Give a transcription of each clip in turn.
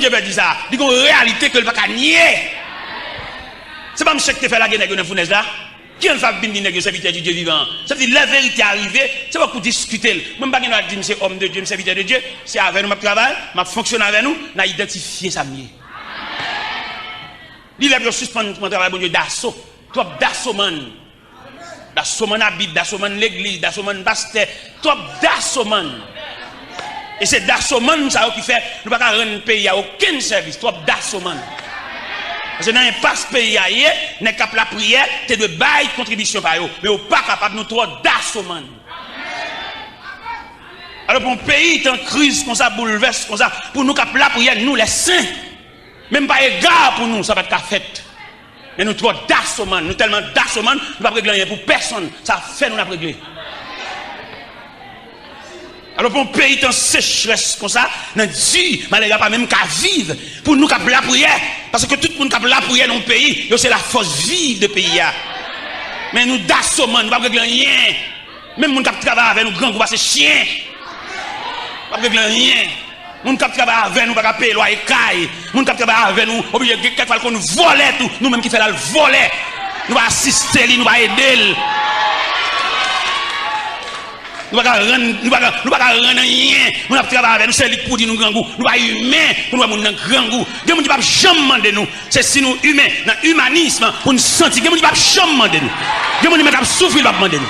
Dieu veut dire ça. Il y a une réalité que le pas nier. C'est pas monsieur qui te fait la guerre dans la fournaise là. Qui en fait bien dire serviteur du Dieu vivant? Ça veut dire la vérité arrivée, c'est pas pour discuter. Même pas dire c'est homme de Dieu, serviteur de Dieu, c'est avec nous m'a travail, m'a fonctionner avec nous, n'a identifié ça mieux. Il a suspendre mon travail bon Dieu d'assaut. Trop d'assaut man. D'assaut man habite, d'assaut man l'église, d'assaut man pasteur, trop d'assaut man. Et c'est d'assaut man ça qui fait nous pas rendre pays à aucun service, trop d'assaut man. Parce que dans un passe pays ailleurs, n'est qu'à la prière, tu de bailler contribution par eux. Mais au pas capable nous trop d'assaut man. Alors pour un pays est en crise comme ça, bouleverse comme ça, pour nous capable la prière, nous les saints, même pas égard pour nous, ça va être fait. Mais nous trop d'assaut man, nous tellement d'assaut man, nous ne pouvons pas régler rien pour personne. Ça fait nous la régler. Alors pour un pays en sécheresse comme ça, nous dit, malgré pas même qu'à vivre, pour nous capable la prière, parce que tout le monde capable la prière dans le pays, c'est la force vive de pays. Mais nous d'assaut man, nous ne pouvons pas régler rien. Même nous qui travaille avec nous, grand groupe, c'est chien. Nous ne pouvons pas régler rien. Nous qui travaillent avec nous, pas payer loyer caille. Nous qui travaillent avec nous, obligé quelquefois qu'on nous vole tout, nous même qui fait le voler. Nous va assister lui, nous va aider. Nous ne pouvons pas rendre rien. Nous travaillons avec nous, c'est lui pour dire nous grand goût. Nous pas humains pour nous avoir un grand goût. Dieu ne dit pas jamais demander nous. C'est si nous humains, dans l'humanisme, pour nous sentir. Dieu ne dit pas jamais demander nous. Dieu ne dit pas souffrir, il va demander nous.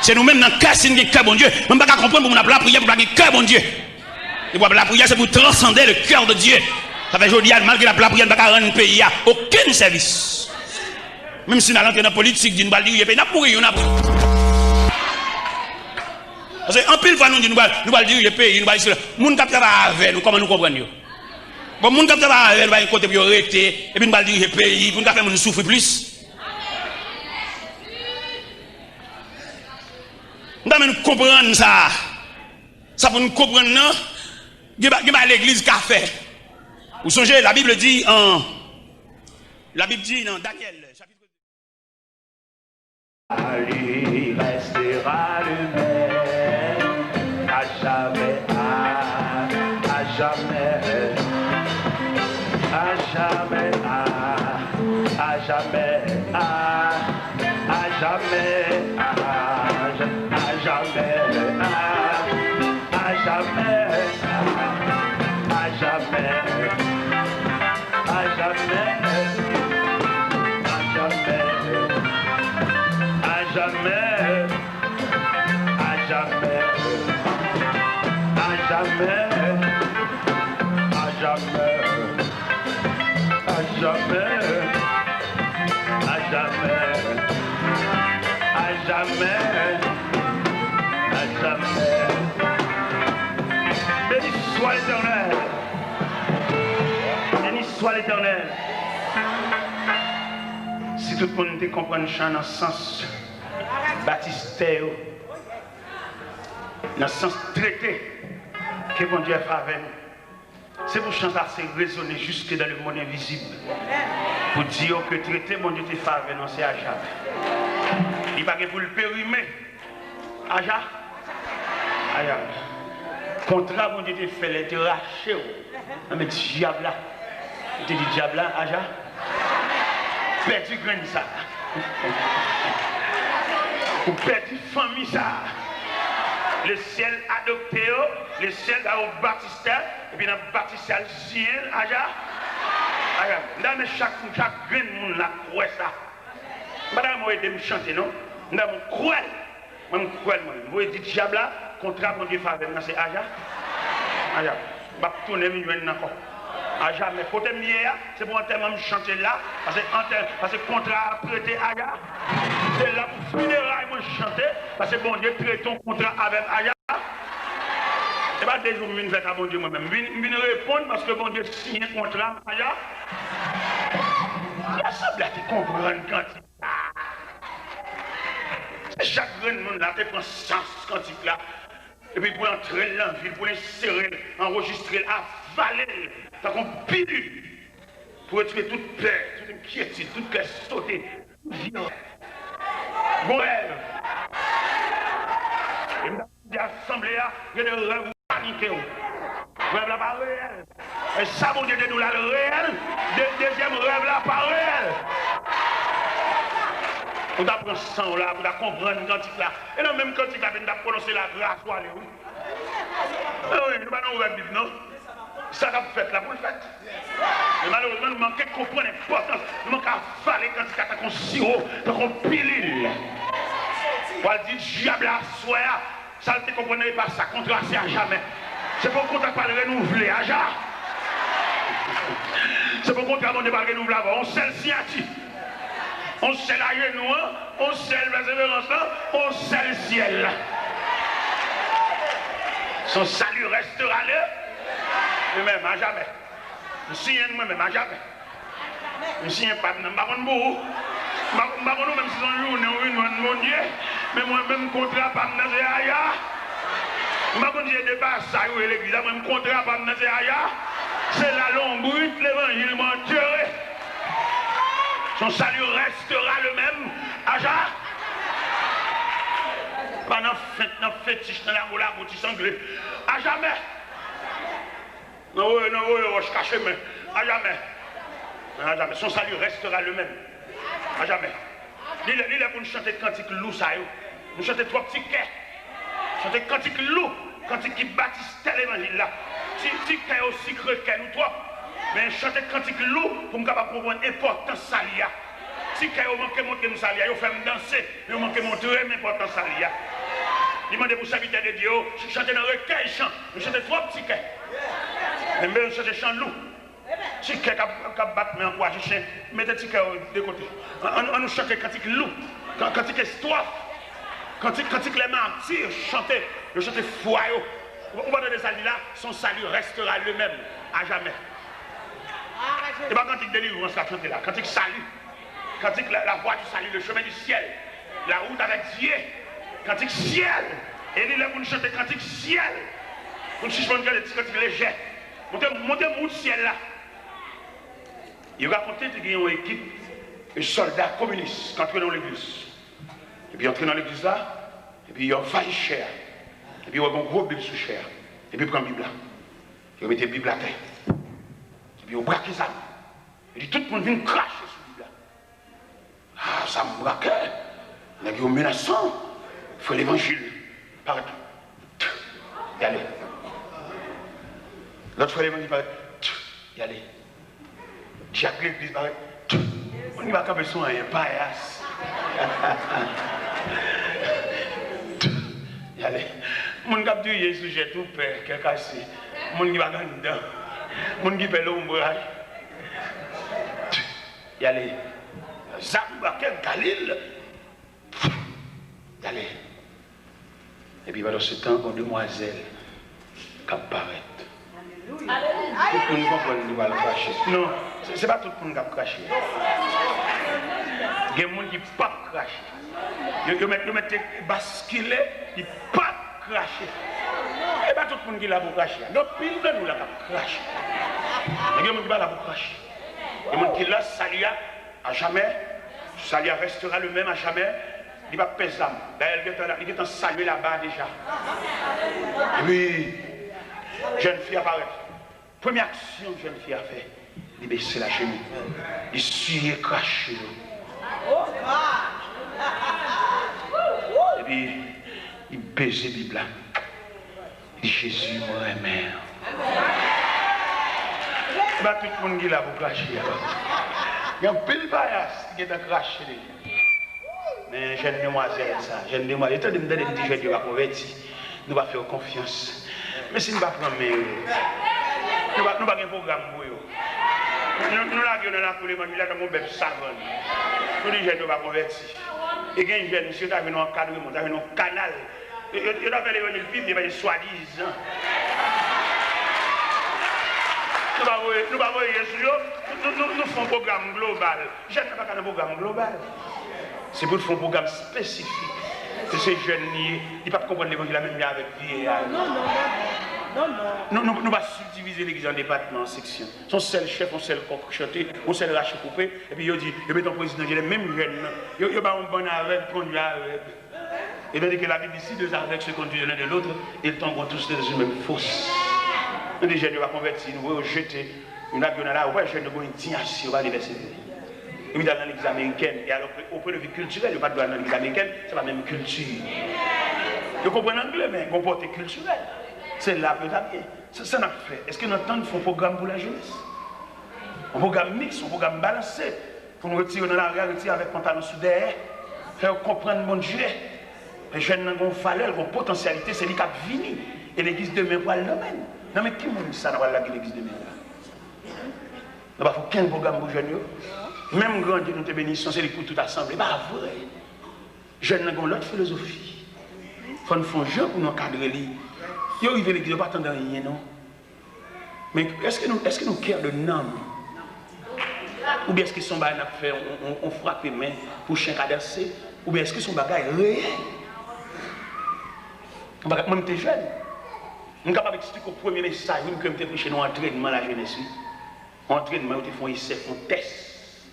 C'est nous-mêmes dans le cas, c'est nous qui bon Dieu. Même pas comprendre pour nous la prière, pour nous cœur bon Dieu. Et la prière, c'est pour transcender le cœur de Dieu. Ça fait aujourd'hui, malgré la prière, ne va pas rendre un pays à aucun service. Même si nous allons dans la politique, nous allons dire, nous allons mourir, nous allons. Parce qu'en pile fois, nous allons dire, le pays, nous allons dire, les gens qui travaillent avec nous, comment nous comprenons? Bon, les gens qui travaillent avec nous, nous allons côté pour arrêter, et puis nous allons dire, le pays, pour nous faire nous souffrir plus. Nous allons comprendre ça. Ça pour nous comprendre, non? Il y a l'église qu'a fait. Vous songez, la Bible dit dans Daniel, chapitre 2. Il restera le même, à jamais, à jamais, à jamais, à jamais, à jamais, à jamais, à jamais. Béni soit l'Éternel. Béni soit l'Éternel. Si tout le monde comprend le chant dans le sens baptistère, dans le sens traité que bon Dieu a fait avec nous, c'est pour chanter, c'est résonner jusque dans le monde invisible. Pour dire que traité bon Dieu te fait avec nous, c'est Aja. Il va pour le périmer. Aja. Aja. Contrat bon Dieu te fait, il te raché. Mais diable là. Il te dit diable là, Aja. Perdu grain ça. Ou perdu famille ça. Le ciel adopté, le ciel a baptisé, et puis dans le baptisé, le ciel, Aja. Là, mais chaque grain de monde là, croit ça. Madame, moi, je me chanter, non? Madame, croit. Moi, je crois. Vous dites, diable là, contrat, mon Dieu, faveur, c'est Aja. Aja. Je vais tourner, je vais encore. Aja, mais côté mieux, c'est pour un thème de chanter là, parce que contrat a prêté Aja. C'est là pour funérailles, moi, chanter, parce que bon Dieu, traite ton contrat avec Aja. Et pas des jours, je viens faire à bon Dieu moi-même. Je viens répondre parce que bon Dieu signe un contrat Aja. Il y a ça, là, tu comprends quand c'est chaque grain de monde là, tu prends sens quantique là. Et puis pour entrer dans la ville, pour l'insérer, enregistrer, avaler, t'as qu'on pilule. Pour retrouver toute peur, toute inquiétude, toute cœur sauté, violence. Bon rêve. Et dans l'assemblée, il y a des rêves paniqués. Rêve là pas réel. Et ça, mon Dieu, de nous là, le réel. Deuxième rêve là, pas réel. On apprend ça là, on comprendre quantique là. Et non, même quantique là, on a prononcé la grâce pour aller où? Oui, nous pas dans le Bible, non? Ça qu'a fait là pour le fait. Mais malheureusement, nous manquons de comprendre l'importance. Nous manquons à fâler quand il y a un sirop, un pilule. Pour dire, diable à soi, ça ne te comprenez pas ça, contrat c'est à jamais. C'est pour contrat pas le renouveler, à jamais. C'est pour contrat on ne pas renouveler avant. On sait le signature. On sait la genou, on sait le persévérance, on sait le ciel. Son salut restera là. Lui-même, à jamais. Je suis moi-même, à jamais. Je suis un pas, je ne sais pas beaucoup. Je ne sais pas même si c'est un jour, mon Dieu. Mais moi-même, contrat, pas me dire aïe. Je ne sais pas si j'ai dépassé ça, l'église, même contrat, pas me dire aïe. C'est la longue brute, l'évangile m'a tué. Son salut restera le même, à jamais. Pas dans le fétiche, dans la boutique sanglée. À jamais. Non, je cache, mais à jamais. À jamais. Son salut restera le même. À jamais. Il est pour nous chanter cantique loup, ça. Nous chanter trois petits quais. Chanter cantique loup, cantique qui bâtisse tel évangile là. Petit quais aussi creux que nous trois. Mais chanter cantique loup pour nous capable comprendre l'importance salia. Si vous manquez de monter nous salia, vous faites danser, vous manquez de montrer l'importance salia. Demandez pour serviteur de Dieu, chanter dans le recueil chant. Nous chantons trois petits quais. Mais nous chantons chant loup. Si quai qui bat mais en quoi je chante, mettez petit quai de côté. On nous chante cantique loup, cantique histoire, cantique les martyrs, chanter, le chanter foyer. On va donner ça là, son salut restera le même à jamais. Et pas cantique délivrance la chanter là, cantique salut, cantique la voie du salut, le chemin du ciel, la route avec Dieu, cantique ciel. Et il est là pour nous chanter cantique ciel. Pour nous suspendre des petits cantiques légers. Montez le ciel là. Il racontait qu'il y a une équipe de soldats communistes qui entraient dans l'église. Et puis ils entraient dans l'église là, et puis ils ont failli cher. Et puis ils ont un gros Bible sous chair. Et puis ils prennent la Bible là. Ils mettent la Bible à terre. Et puis ils braquent les âmes. Et puis tout le monde vient cracher sur la Bible là. Ah, ça me braque. Il y a un menaçant. Il faut l'évangile. Partout. Y aller. L'autre fois l'évangile paraît. Y aller. Jacques l'église paraît. On n'y va pas besoin d'un paillasse. Y aller. Mon cap du Jésus, j'ai tout peur, qui est cassé. Mon qui va gagner dedans. Mon qui fait l'ombrage. Y aller. Zamba, quel Galil. Y aller. Et puis pendant ce temps, une demoiselle qui apparaît. Tout le monde comprend qu'il va le cracher. Non, ce n'est pas tout le monde qui va cracher. Il y a des gens qui ne peuvent pas cracher. Ils mettent basculer, ils ne peuvent pas cracher. Et pas tout le monde qui est là pour cracher. Donc, pile de nous là pour cracher. Il y a des gens qui sont là pour cracher. Il y a des gens qui sont là, salut à jamais. Salut restera le même à jamais. Il va peser. D'ailleurs, il est en salué là-bas déjà. Et puis, jeune fille apparaît. Première action que jeune fille a fait, il baisse la chemise. Il suit et crache. Et puis, il baise la Bible. Il dit Jésus, moi, mère. Il va tout le monde qui est là pour cracher. Il y a un pile paillasse qui est en cracher. Mais jeune demoiselle, ça, jeune demoiselle, étant donné que nous jeune va convertir, nous va faire confiance. Mais si nous ne prenons pas, nous n'avons pas un programme pour eux. Nous l'avons dans la coulée, nous avons un bébé savant. Nous les jeunes ne va convertir. Et quand les jeunes, monsieur, nous avons un encadrement, nous avons un canal. Nous avons fait l'évangile Bible, nous avons soi-disant. Nous ne faisons un programme global. Je ne fais pas un programme global. C'est pour faire un programme spécifique. Que ces jeunes, ils ne peuvent pas comprendre l'évangile la même avec vie. Non. Nous ne pas subdiviser l'église en départements, en sections. Son seul chef, on seul coq chanté, on seul rachet coupé. Et puis il dit, il met ton président, il est même jeune. Il n'y a pas un bon avec, conduit avec. Et tandis que la Bible ici, deux aveugles se conduisent l'un de l'autre, ils tomberont tous dans une même fosse. Des jeunes qui vont convertir, nous voulons jeter, nous avons là, on va jeune de indignation, on va les verser. Et puis dans l'église américaine, et alors au point de vue culturel, il n'y a pas de droit dans l'église américaine, c'est la même culture. Vous comprenez l'anglais, mais comporté culturel. C'est là que vous avez. C'est ça qu'on a fait. Est-ce que nous avons un programme pour la jeunesse? Un programme mixte, un programme balancé, pour nous retirer dans la rue, retirer avec pantalon sous derrière, faire comprendre mon Dieu. Les jeunes ont une valeur, une potentialité, c'est lui qui a venu. Et l'église demain pour le domaine. Non, mais qui m'a dit ça dans l'église demain? Il n'y a pas qu'un programme pour les jeunes. Même grand Dieu nous te bénissons, c'est les coups tout assemblés. Pas vrai. Les jeunes ont l'autre philosophie. Il faut nous faire un jeu pour nous encadrer. Ils arrivent à l'église, pas attendre rien, non? Mais est-ce que nous cœur de nom? Ou bien est-ce que son bagage a fait, on frappe les mains pour chien cadencé? Ou bien est-ce que son bagage est réel? Moi, j'étais jeune. Je suis capable d'expliquer au premier message que je suis chez nous entraînement la jeunesse. Entraînement, ils font essai, font test.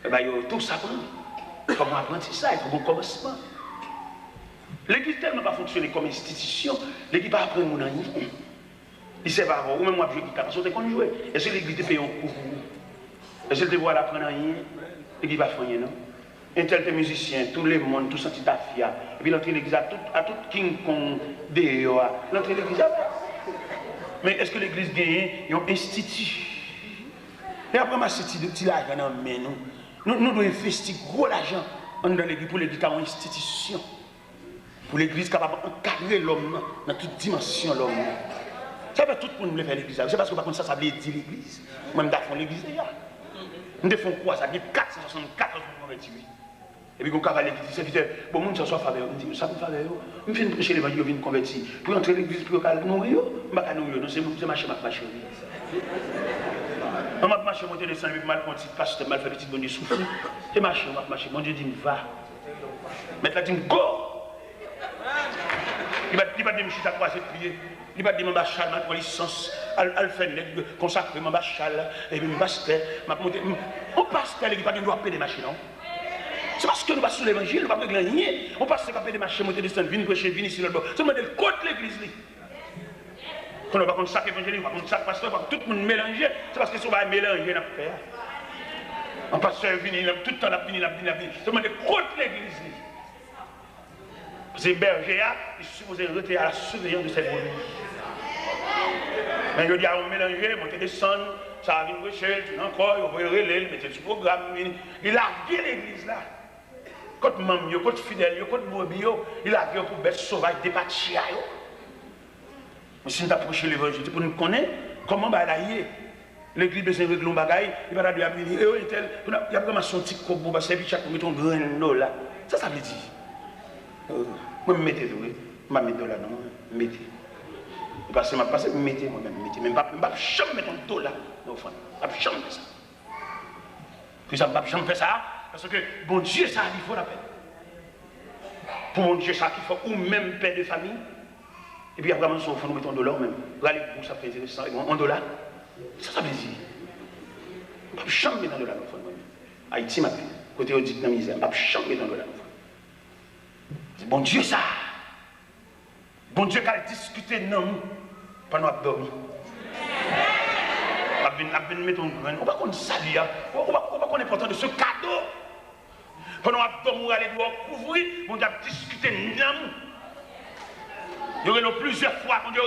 Et bien, tout ça prend. Comment apprentissage, il faut un commencement. L'église tellement pas fonctionner comme institution, l'église pas apprendre mon rien. Il sait pas, ou même moi, je dis, parce que qu'on jouer. Est-ce que l'église te paye un coup? Est-ce que tu vois l'apprendre rien? L'église va faire rien, non? Un tel musicien, tout le monde, tout senti ta fille. Et puis l'entrée de l'église, à tout King Kong, l'entrée de l'église. Mais est-ce que l'église gagne un institut? Et après, ma cité de petit l'argent dans main, nous devons investir gros l'argent dans l'église pour l'église comme institution. Pour l'église capable d'encadrer l'homme dans toute dimension de l'homme. Ça veut tout le monde faire l'église. C'est parce que par contre ça veut dire l'église. Moi, je fais l'église. Nous devons quoi? Ça dit 464 convertis. Et puis, quand on va à l'église, c'est bon, monde soit faveur. On dit, ça me faveur. Je viens prêcher l'évangile, je viens convertir. Pour entrer à l'église, pour nourrir, je ne vais pas nourrir. Non, c'est marcher, marcher. On m'a marché, monter descendre, puis mal petit pasteur, mal fait petit bon Dieu souffle. Et marcher, on va marcher. Mon Dieu dit, va. Maintenant, il dit, go. Il va dire, je suis à croiser de pied. Il va dire, je suis à ma licence. Elle fait consacrer mon bachal. Et puis, je pasteur. On pasteur, il va dire, doit payer des machines, non? C'est parce que nous passons l'évangile, nous ne pouvons pas rien. On passe à des marchés, monter descendre, venir prêcher, venir ici, là-bas. C'est le côté de l'église. Quand on va contre chaque évangile, on va contre chaque pasteur, tout le monde mélanger. C'est parce que si on va mélanger, on va faire. Un pasteur vient, tout le temps, il a venu. C'est le côté de l'église. C'est berger, il est supposé retirer à la surveillance de ses brebis. Mais je dis à on mélanger, monter descendre, ça va venir prêcher, encore, on va relayer, mettre sur le programme. Il a gué l'église là. Quand maman, quand fidèle, quand brebis, il a gué pour bête sauvage, départir. Mais si nous approchons l'évangile, pour nous connaître comment balayer. L'église besoin de régler un bagaille, il va dire, il y a vraiment son petit coq pour passer, puis chaque mettre un grain là. Ça veut dire. Moi, je mets là, je mets là, non, mettez. Parce que je passe, mettez moi-même, mettez. Mais je ne vais jamais mettre un dos là, dans le fond. Je ne vais jamais faire ça. Puis ça, je ne vais jamais faire ça, parce que bon Dieu, ça, il faut la peine. Pour mon Dieu, ça, il faut ou même père de famille. Et puis après, on va mettre un dollar même. Regardez, pour ça fait intéressant, un dollar. Ça veut dire. Je ne vais jamais mettre un dollar dans le fond. Haïti, ma fille, côté on dit dans la misère, je ne vais jamais mettre un dollar dans le fond. C'est bon Dieu ça. Bon Dieu qui a discuté de nous pendant qu'on a dormi. On va mettre un grain. On va qu'on salit. On va qu'on est important de ce cadeau. Pendant qu'on a dormi, on va aller couvrir. On va discuter de nous. Il y aura plusieurs fois qu'on dit